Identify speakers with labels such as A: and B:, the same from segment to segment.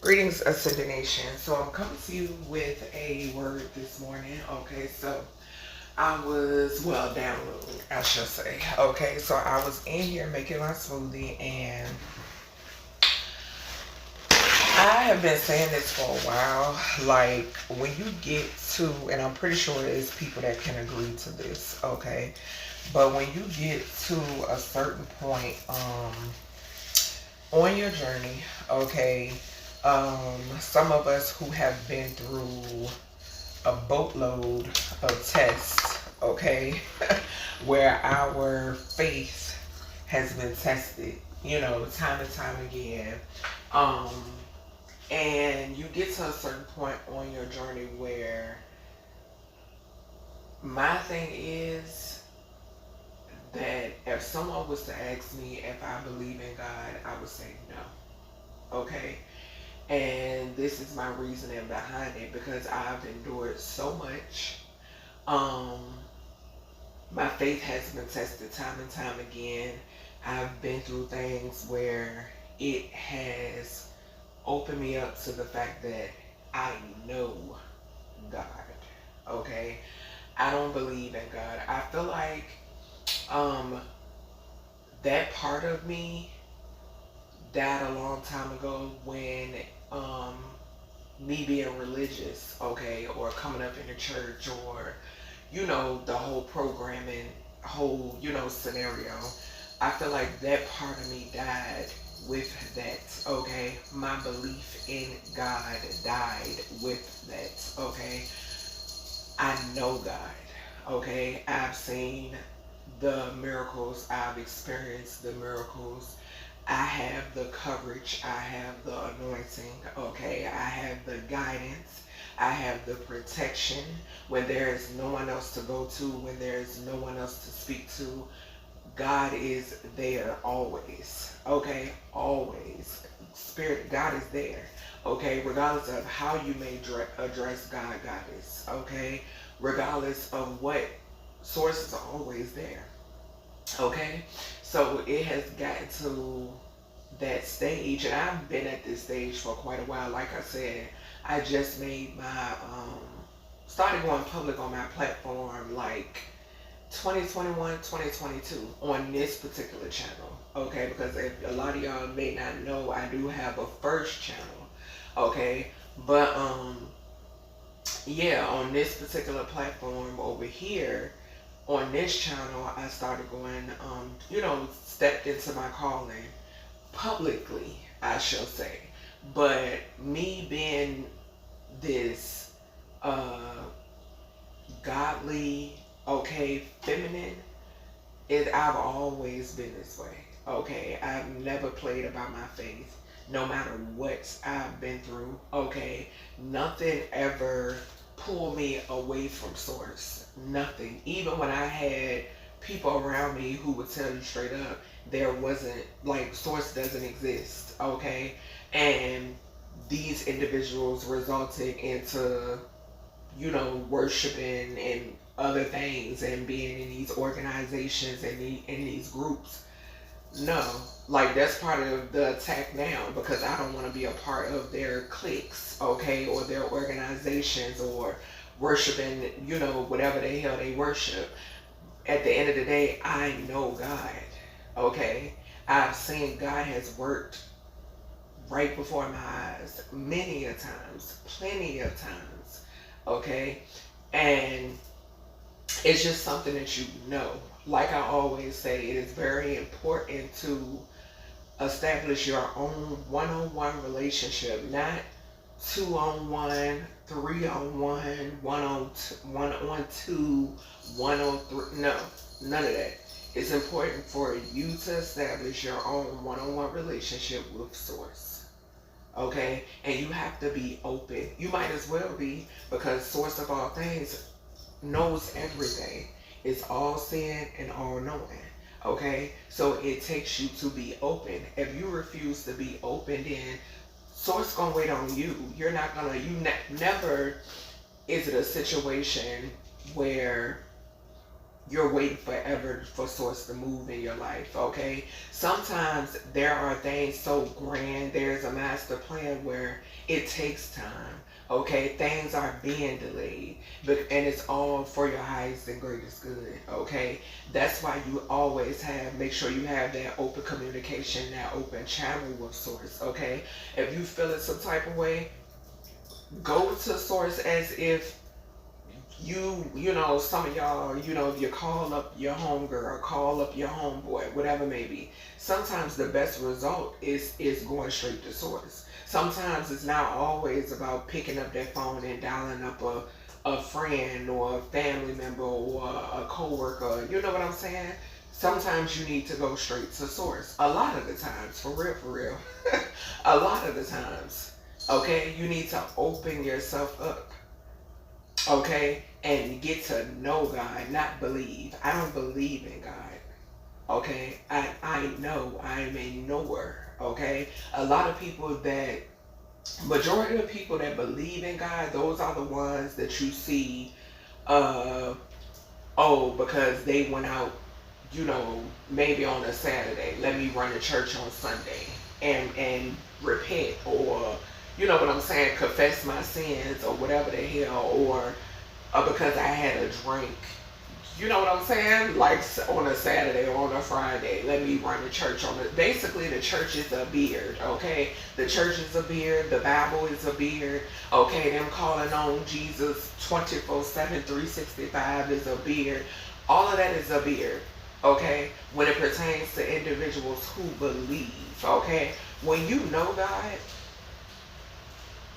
A: Greetings, Ascended Nation. So I'm coming to you with a word this morning. Okay, so I was, well, downloading, I should say. Okay, so I was in here making my smoothie, and I have been saying this for a while. Like, when you get to, and I'm pretty sure there's people that can agree to this, okay? But when you get to a certain point, on your journey, okay, some of us who have been through a boatload of tests, okay, where our faith has been tested, time and time again. Um, and you get to a certain point on your journey where my thing is that if someone was to ask me if I believe in God, I would say no. Okay? And this is my reasoning behind it, because I've endured so much. Um, my faith has been tested time and time again. I've been through things where it has opened me up to the fact that I know God. Okay? I don't believe in God. I feel like um, that part of me died a long time ago when um, me being religious, okay, or coming up in the church, or the whole programming, whole scenario. I feel like that part of me died with that, okay. My belief in God died with that, okay. I know God, okay. I've seen the miracles, I've experienced the miracles. I have the coverage, I have the anointing, okay, I have the guidance, I have the protection when there is no one else to go to, when there is no one else to speak to. God is there always, okay, always. Spirit, God is there, okay, regardless of how you may address God, God is, okay, regardless of what, sources are always there. Okay, so it has gotten to that stage, and I've been at this stage for quite a while. Like I said, I just made my started going public on my platform like 2021, 2022 on this particular channel. Okay, because if a lot of y'all may not know, I do have a first channel. Okay, but yeah, on this particular platform over here, on this channel, I started going, stepped into my calling publicly, I shall say. But me being this uh, godly, okay, feminine, I've always been this way. Okay, I've never played about my faith, no matter what I've been through. Okay, nothing ever pulled me away from source. Nothing. Even when I had people around me who would tell you straight up, there wasn't, like, source doesn't exist. Okay, and these individuals resulted into worshiping and other things and being in these organizations and in these groups. No, like, that's part of the attack now, because I don't want to be a part of their cliques, okay, or their organizations, or worshiping, whatever the hell they worship. At the end of the day, I know God, okay. I've seen God has worked right before my eyes many a times, plenty of times, okay. And it's just something that you know. Like I always say, it is very important to establish your own one-on-one relationship, not two-on-one, three-on-one, one-on-two, one-on-three. No, none of that. It's important for you to establish your own one-on-one relationship with Source. Okay? And you have to be open. You might as well be, because Source of all things knows everything. It's all seeing and all knowing. Okay? So it takes you to be open. If you refuse to be open, then Source gonna wait on you. You're not gonna, never is it a situation where you're waiting forever for source to move in your life, okay? Sometimes there are things so grand, there's a master plan where it takes time, okay? Things are being delayed, and it's all for your highest and greatest good, okay? That's why you always make sure you have that open communication, that open channel with source, okay? If you feel it some type of way, go to source as if some of y'all, if you call up your homegirl, call up your homeboy, whatever it may be. Sometimes the best result is going straight to source. Sometimes it's not always about picking up that phone and dialing up a friend or a family member or a coworker. You know what I'm saying? Sometimes you need to go straight to source. A lot of the times, for real. A lot of the times, okay, you need to open yourself up, okay, and get to know God, not believe. I don't believe in God, okay? I know I'm a knower, okay? A lot of people majority of people that believe in God, those are the ones that you see, because they went out, maybe on a Saturday, let me run to church on Sunday and repent, or you know what I'm saying, confess my sins or whatever the hell, or because I had a drink. You know what I'm saying? Like on a Saturday or on a Friday, let me run to church basically the church is a beard, okay? The church is a beard, the Bible is a beard, okay? Them calling on Jesus 24/7, 365 is a beard. All of that is a beard, okay? When it pertains to individuals who believe, okay? When you know God,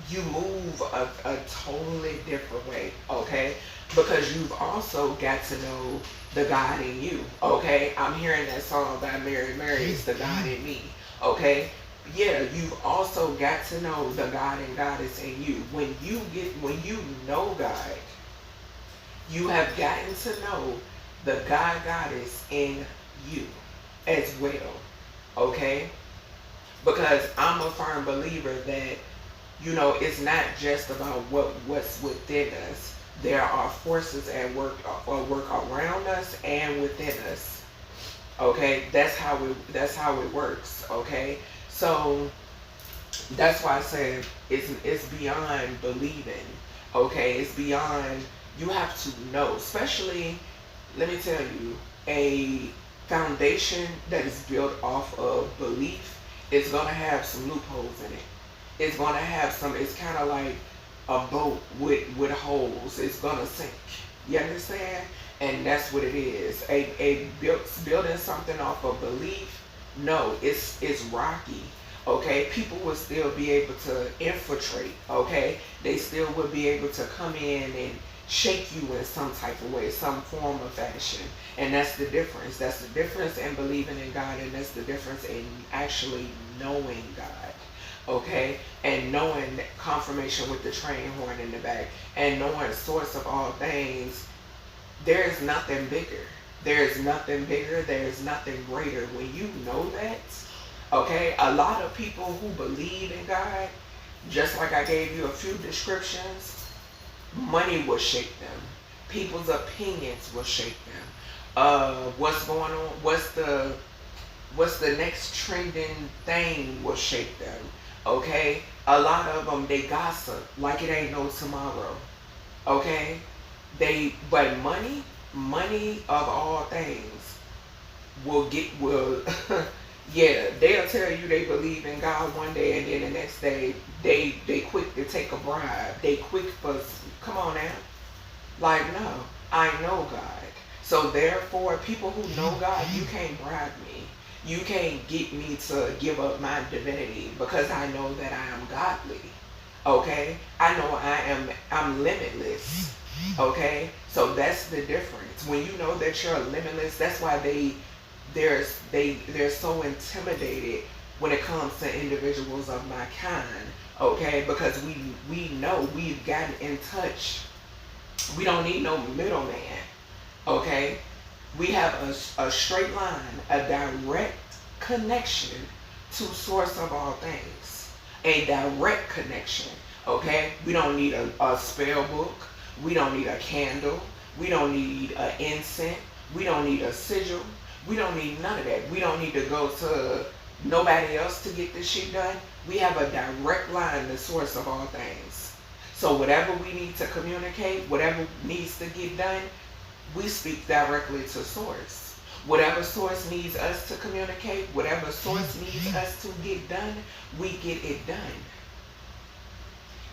A: you move a totally different way, okay? Because you've also got to know the God in you, okay? I'm hearing that song by Mary, it's the God in me, okay? Yeah, you've also got to know the God and Goddess in you. When you know God, you have gotten to know the God Goddess in you as well, okay? Because I'm a firm believer that it's not just about what's within us. There are forces at work around us and within us. Okay, that's how it works. Okay, so that's why I said it's beyond believing. Okay, it's beyond. You have to know, especially. Let me tell you, a foundation that is built off of belief is gonna have some loopholes in it. It's going to have it's kind of like a boat with holes. It's going to sink. You understand? And that's what it is. Building something off of belief, no, it's rocky. Okay? People will still be able to infiltrate. Okay? They still will be able to come in and shake you in some type of way, some form of fashion. And that's the difference. That's the difference in believing in God, and that's the difference in actually knowing God. Okay, and knowing confirmation with the train horn in the back, and knowing the source of all things. There is nothing bigger. There is nothing bigger. There is nothing greater. When you know that, okay, a lot of people who believe in God, just like I gave you a few descriptions, money will shake them. People's opinions will shake them. What's going on? What's the next trending thing will shake them. Okay, a lot of them, they gossip like it ain't no tomorrow. Okay, but money of all things will yeah, they'll tell you they believe in God one day, and then the next day they quick to take a bribe. They quick for, come on now, like, no, I know God. So therefore, people who know God, you can't bribe me. You can't get me to give up my divinity, because I know that I am godly. Okay? I know I'm limitless. Okay? So that's the difference. When you know that you're limitless, that's why they're so intimidated when it comes to individuals of my kind. Okay? Because we know we've gotten in touch. We don't need no middleman. Okay? We have a straight line, a direct connection to source of all things. A direct connection, okay? We don't need a spell book. We don't need a candle. We don't need an incense. We don't need a sigil. We don't need none of that. We don't need to go to nobody else to get this shit done. We have a direct line to source of all things. So whatever we need to communicate, whatever needs to get done, we speak directly to source. Whatever source needs us to communicate, whatever source needs us to get done, we get it done.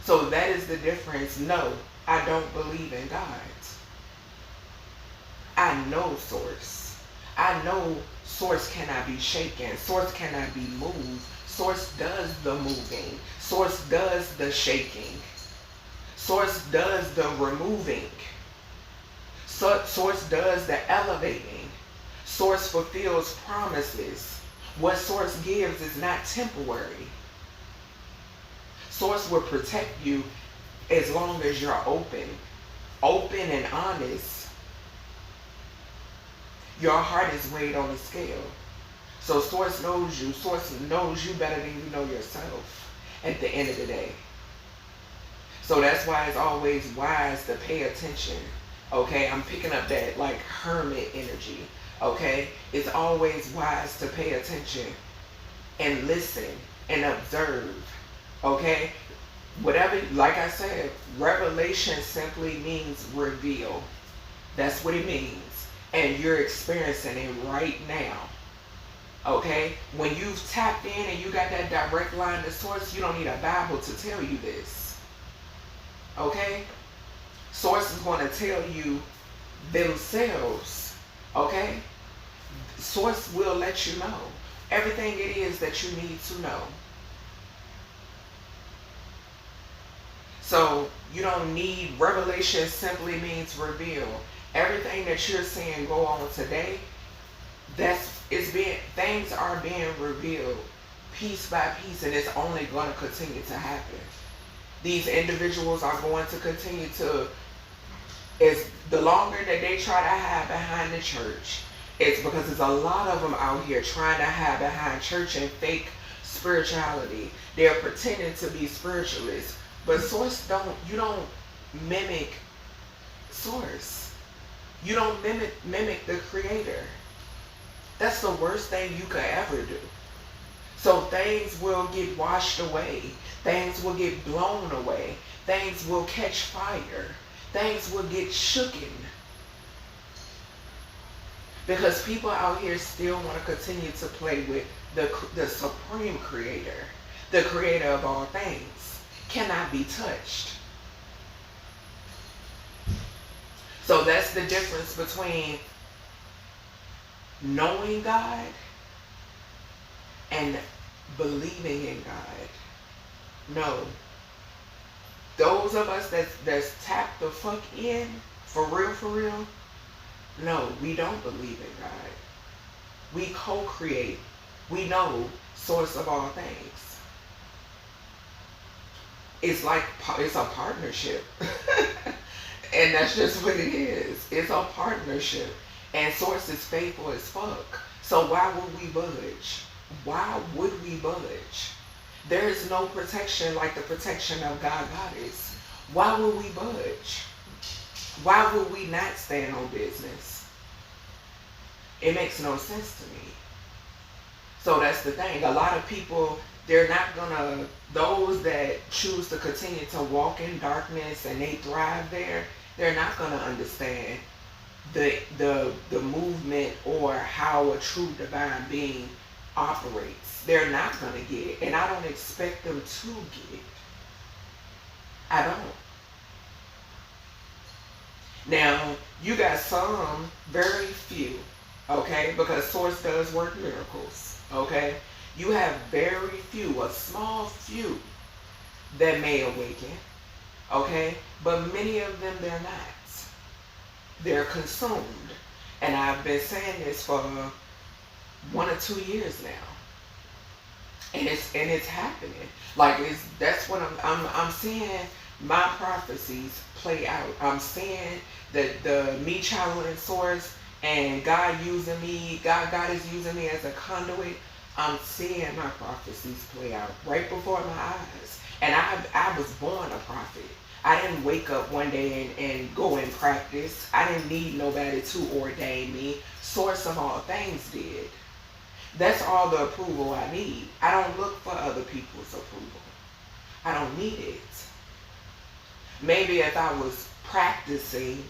A: So that is the difference. No, I don't believe in God. I know source. I know source cannot be shaken. Source cannot be moved. Source does the moving. Source does the shaking. Source does the removing. Source does the elevating. Source fulfills promises. What source gives is not temporary. Source will protect you as long as you're open and honest. Your heart is weighed on the scale. So source knows you. Source knows you better than you know yourself at the end of the day. So that's why it's always wise to pay attention. Okay, I'm picking up that like hermit energy. Okay, it's always wise to pay attention and listen and observe. Okay, whatever, like I said, revelation simply means reveal. That's what it means. And you're experiencing it right now. Okay, when you've tapped in and you got that direct line to source, you don't need a Bible to tell you this. Okay, source is going to tell you themselves. Okay, source will let you know everything it is that you need to know. So you don't need, revelation simply means reveal. Everything that you're seeing go on today, things are being revealed piece by piece, and it's only going to continue to happen. These individuals are going to continue to, the longer that they try to hide behind the church, it's because there's a lot of them out here trying to hide behind church and fake spirituality. They're pretending to be spiritualists, but source you don't mimic source. You don't mimic the creator. That's the worst thing you could ever do. So things will get washed away. Things will get blown away. Things will catch fire. Things will get shooken. Because people out here still want to continue to play with the supreme creator. The creator of all things cannot be touched. So that's the difference between knowing God and believing in God. No. Those of us that's tapped the fuck in, for real, no, we don't believe in God. We co-create. We know source of all things. It's a partnership. And that's just what it is. It's a partnership. And source is faithful as fuck. So why would we budge? Why would we budge? There is no protection like the protection of God Goddess. Why would we budge? Why would we not stand on business? It makes no sense to me. So that's the thing. A lot of people, they're not gonna, those that choose to continue to walk in darkness and they thrive there, they're not gonna understand the movement or how a true divine being operates. They're not gonna get it, and I don't expect them to get it. I don't. Now, you got some, very few, okay, because source does work miracles, okay? You have very few, a small few that may awaken, okay? But many of them, they're not. They're consumed. And I've been saying this for 1 or 2 years now. And it's happening. Like that's what I'm seeing my prophecies play out. I'm seeing the me channeling source and God using me, God is using me as a conduit. I'm seeing my prophecies play out right before my eyes. And I was born a prophet. I didn't wake up one day and go and practice. I didn't need nobody to ordain me. Source of all things did. That's all the approval I need. I don't look for other people's approval. I don't need it. Maybe if I was practicing,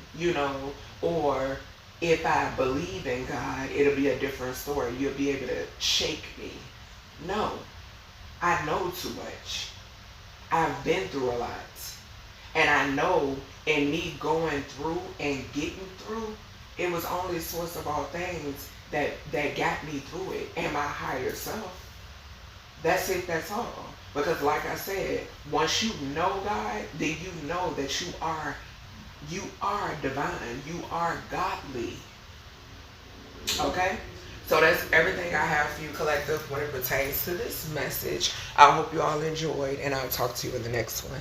A: or if I believe in God, it'll be a different story. You'll be able to shake me. No, I know too much. I've been through a lot. And I know in me going through and getting through, it was only source of all things that got me through it, and my higher self. That's it, that's all. Because like I said, once you know God, then you know that you are divine. You are godly. Okay? So that's everything I have for you, collective, when it pertains to this message. I hope you all enjoyed, and I'll talk to you in the next one.